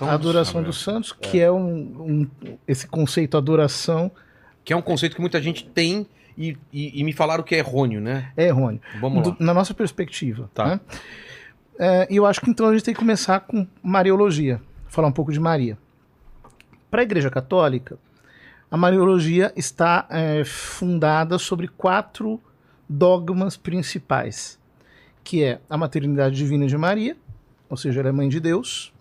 A adoração dos santos, que é esse conceito adoração. Que é um conceito que muita gente tem e me falaram que é errôneo, né? É errôneo. Vamos lá. Na nossa perspectiva. Tá. Né? E eu acho que então a gente tem que começar com Mariologia, falar um pouco de Maria. Para a Igreja Católica, a Mariologia está fundada sobre 4 dogmas principais, que é a maternidade divina de Maria, ou seja, ela é mãe de Deus.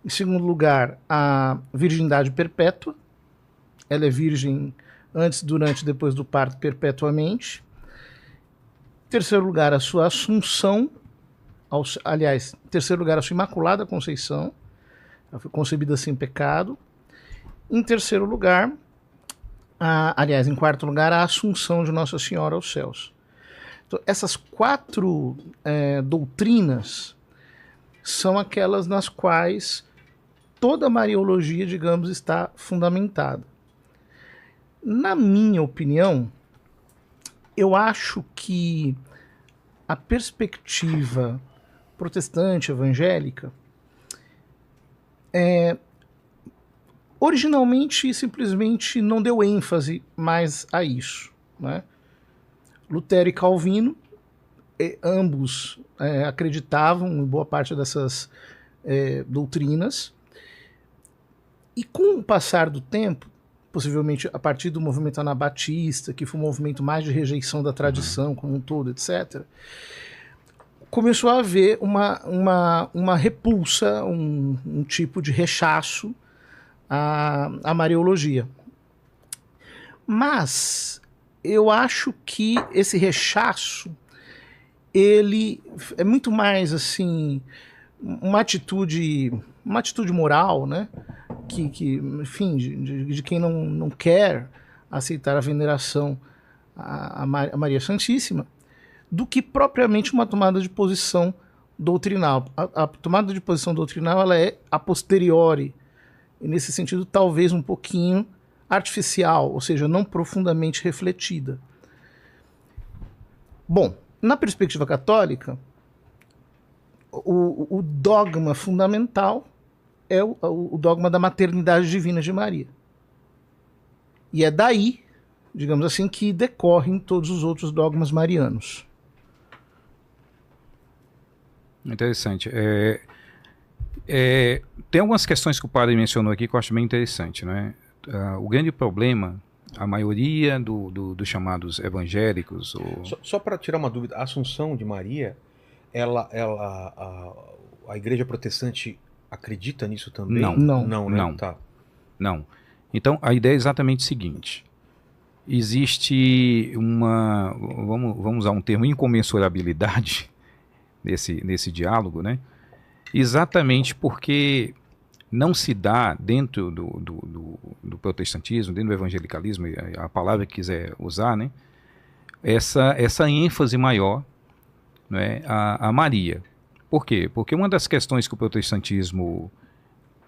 Em segundo lugar, a virgindade perpétua, ela é virgem antes, durante e depois do parto perpetuamente. Em terceiro lugar, a sua assunção, em terceiro lugar, a sua imaculada conceição, ela foi concebida sem pecado. Em terceiro lugar, em quarto lugar, a assunção de Nossa Senhora aos céus. Então, essas 4 doutrinas são aquelas nas quais toda a Mariologia, digamos, está fundamentada. Na minha opinião, eu acho que a perspectiva protestante, evangélica, originalmente simplesmente não deu ênfase mais a isso, né? Lutero e Calvino, ambos acreditavam em boa parte dessas doutrinas, e com o passar do tempo, possivelmente a partir do movimento anabatista, que foi um movimento mais de rejeição da tradição como um todo, etc., começou a haver uma repulsa, um tipo de rechaço à Mariologia. Mas eu acho que esse rechaço ele é muito mais assim uma atitude moral, né? Enfim, de quem não quer aceitar a veneração a Maria Santíssima, do que propriamente uma tomada de posição doutrinal. A tomada de posição doutrinal ela é a posteriori, e nesse sentido talvez um pouquinho artificial, ou seja, não profundamente refletida. Bom, na perspectiva católica, o dogma fundamental é o dogma da maternidade divina de Maria. E é daí, digamos assim, que decorrem todos os outros dogmas marianos. Interessante. Tem algumas questões que o padre mencionou aqui que eu acho bem interessante, né? O grande problema, a maioria dos chamados evangélicos... Só para tirar uma dúvida, a Assunção de Maria, a Igreja Protestante acredita nisso também? Não. Né? Tá. Não. Então, a ideia é exatamente o seguinte. Existe vamos usar um termo, incomensurabilidade nesse diálogo, né? Exatamente porque não se dá dentro do protestantismo, dentro do evangelicalismo, a palavra que quiser usar, né? Essa ênfase maior, né, a Maria. Por quê? Porque uma das questões que o protestantismo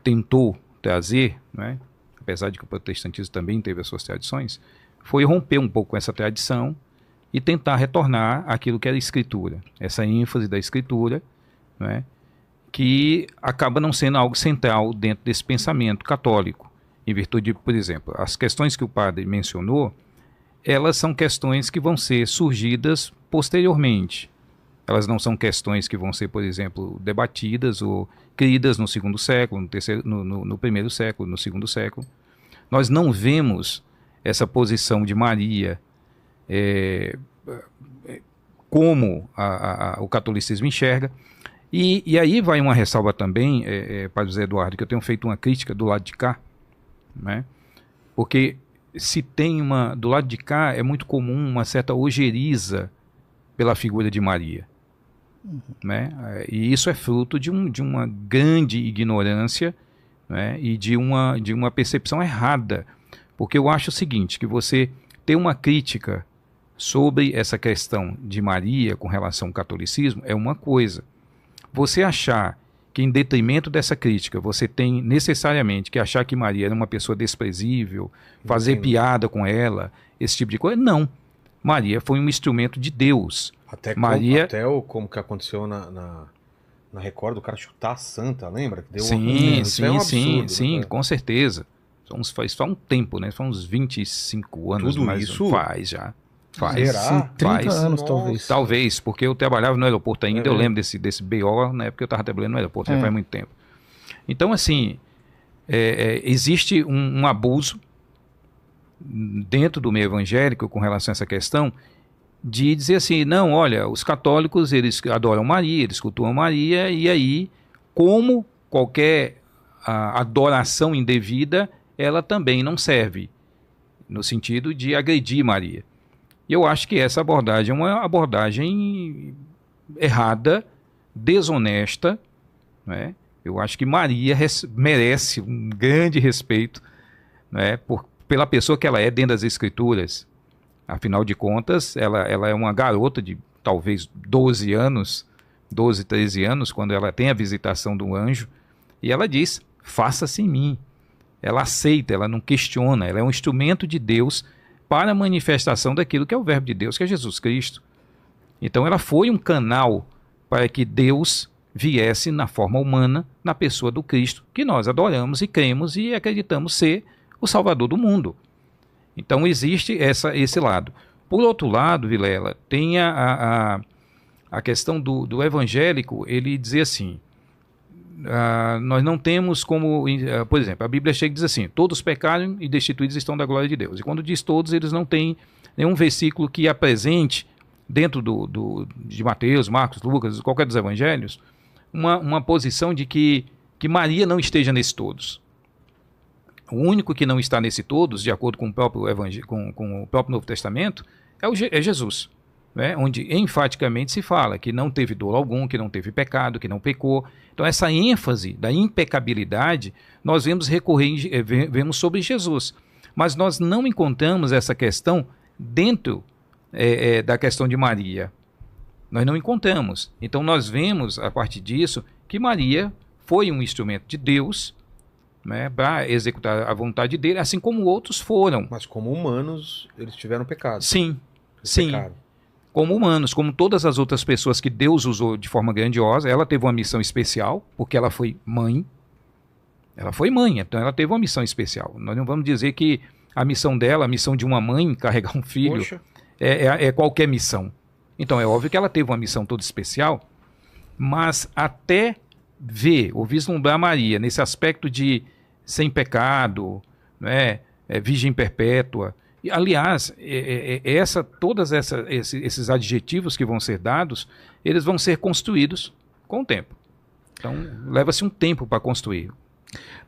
tentou trazer, né, apesar de que o protestantismo também teve as suas tradições, foi romper um pouco essa tradição e tentar retornar àquilo que era a Escritura, essa ênfase da Escritura, né, que acaba não sendo algo central dentro desse pensamento católico, em virtude de, por exemplo, as questões que o padre mencionou, elas são questões que vão ser surgidas posteriormente. Elas não são questões que vão ser, por exemplo, debatidas ou criadas no segundo século, no primeiro século, no segundo século. Nós não vemos essa posição de Maria como o catolicismo enxerga. E aí vai uma ressalva também, Padre José Eduardo, que eu tenho feito uma crítica do lado de cá, né? Porque se tem do lado de cá é muito comum uma certa ojeriza pela figura de Maria. Né? E isso é fruto de uma grande ignorância, né? E de uma percepção errada, porque eu acho o seguinte, que você ter uma crítica sobre essa questão de Maria com relação ao catolicismo é uma coisa. Você achar que em detrimento dessa crítica você tem necessariamente que achar que Maria era uma pessoa desprezível, fazer piada com ela, esse tipo de coisa, não. Maria foi um instrumento de Deus. Até Maria... como que aconteceu na Record do cara chutar a santa, lembra? Que deu Sim, isso é um absurdo, sim, né? com certeza. Faz só um tempo, né? Faz uns 25 anos. Tudo mais isso? Faz já. Faz. Será? Sim, 30 Faz. anos, Nossa. talvez. Talvez, porque eu trabalhava no aeroporto ainda, eu É. lembro desse BO, na época que eu estava trabalhando no aeroporto, já É. faz muito tempo. Então, assim, existe um abuso dentro do meio evangélico com relação a essa questão de dizer assim, não, olha, os católicos, eles adoram Maria, eles cultuam Maria, e aí, como qualquer adoração indevida, ela também não serve, no sentido de agredir Maria. E eu acho que essa abordagem é uma abordagem errada, desonesta, né? Eu acho que Maria merece um grande respeito, né, pela pessoa que ela é dentro das Escrituras. Afinal de contas, ela é uma garota de talvez 12 anos, 12, 13 anos, quando ela tem a visitação do anjo, e ela diz, faça-se em mim. Ela aceita, ela não questiona, ela é um instrumento de Deus para a manifestação daquilo que é o verbo de Deus, que é Jesus Cristo. Então ela foi um canal para que Deus viesse na forma humana, na pessoa do Cristo, que nós adoramos e cremos e acreditamos ser o Salvador do mundo. Então existe esse lado. Por outro lado, Vilela, tem a questão do evangélico, ele dizer assim, nós não temos como, por exemplo, a Bíblia chega e diz assim, todos pecaram e destituídos estão da glória de Deus. E quando diz todos, eles não têm nenhum versículo que apresente, dentro de Mateus, Marcos, Lucas, qualquer dos evangelhos, uma posição de que Maria não esteja nesse todos. O único que não está nesse todos, de acordo com o próprio, com o próprio Novo Testamento, é Jesus, né? Onde enfaticamente se fala que não teve dolo algum, que não teve pecado, que não pecou. Então essa ênfase da impecabilidade nós vemos sobre Jesus. Mas nós não encontramos essa questão dentro da questão de Maria. Nós não encontramos. Então nós vemos, a partir disso, que Maria foi um instrumento de Deus, né, para executar a vontade dele, assim como outros foram. Mas como humanos, eles tiveram pecado. Sim, Eles sim. pecaram. Como humanos, como todas as outras pessoas que Deus usou de forma grandiosa, ela teve uma missão especial, porque ela foi mãe. Ela foi mãe, então ela teve uma missão especial. Nós não vamos dizer que a missão dela, a missão de uma mãe carregar um filho, Poxa. é qualquer missão. Então é óbvio que ela teve uma missão toda especial, mas até ver ou vislumbrar Maria nesse aspecto de sem pecado, né, virgem perpétua. E, aliás, todos esses adjetivos que vão ser dados, eles vão ser construídos com o tempo. Então, leva-se um tempo para construir.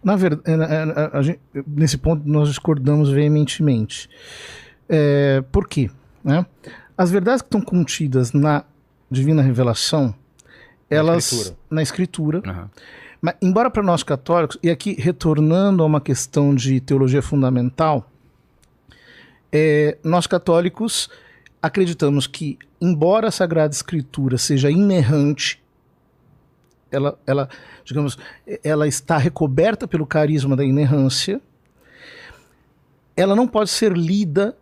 Na verdade, nesse ponto nós discordamos veementemente. Por quê? Né? As verdades que estão contidas na Divina Revelação, elas na Escritura, Uhum. mas embora para nós católicos, e aqui retornando a uma questão de teologia fundamental, nós católicos acreditamos que, embora a Sagrada Escritura seja inerrante, ela está recoberta pelo carisma da inerrância, ela não pode ser lida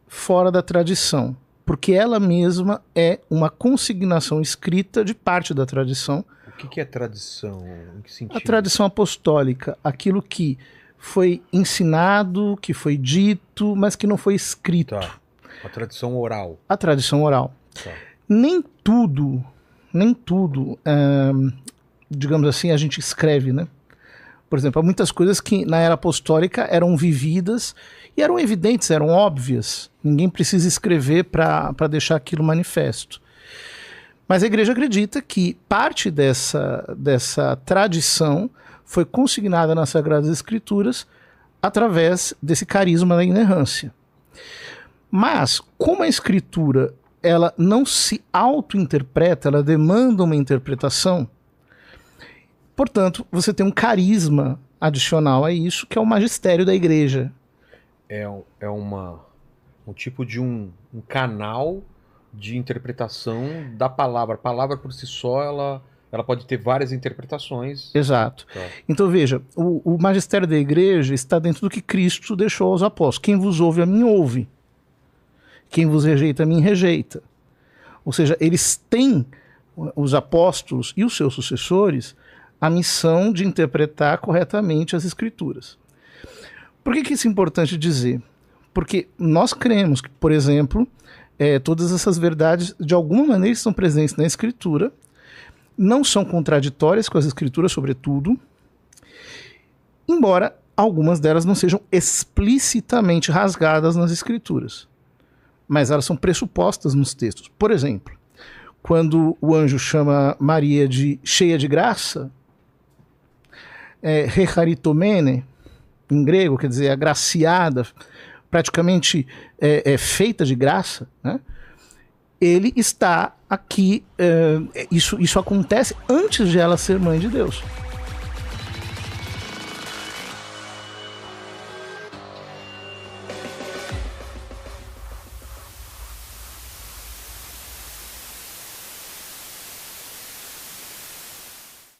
fora da tradição, porque ela mesma é uma consignação escrita de parte da tradição. O que é tradição? Em que sentido? A tradição apostólica, aquilo que foi ensinado, que foi dito, mas que não foi escrito. Tá. A tradição oral. A tradição oral. Tá. Nem tudo, digamos assim, a gente escreve, né? Por exemplo, há muitas coisas que na era apostólica eram vividas e eram evidentes, eram óbvias. Ninguém precisa escrever para deixar aquilo manifesto. Mas a igreja acredita que parte dessa tradição foi consignada nas Sagradas Escrituras através desse carisma da inerrância. Mas, como a Escritura ela não se auto-interpreta, ela demanda uma interpretação, portanto, você tem um carisma adicional a isso, que é o magistério da igreja. É um tipo de um canal de interpretação da palavra. A palavra por si só, ela pode ter várias interpretações. Exato. Tá. Então veja, o magistério da igreja está dentro do que Cristo deixou aos apóstolos. Quem vos ouve, a mim ouve. Quem vos rejeita, a mim rejeita. Ou seja, eles têm os apóstolos e os seus sucessores a missão de interpretar corretamente as Escrituras. Por que isso é importante dizer? Porque nós cremos que, por exemplo, todas essas verdades, de alguma maneira, estão presentes na Escritura, não são contraditórias com as Escrituras, sobretudo, embora algumas delas não sejam explicitamente rasgadas nas Escrituras, mas elas são pressupostas nos textos. Por exemplo, quando o anjo chama Maria de cheia de graça, recharitomene, em grego, quer dizer, agraciada, praticamente feita de graça, né? Ele está aqui, isso acontece antes de ela ser mãe de Deus.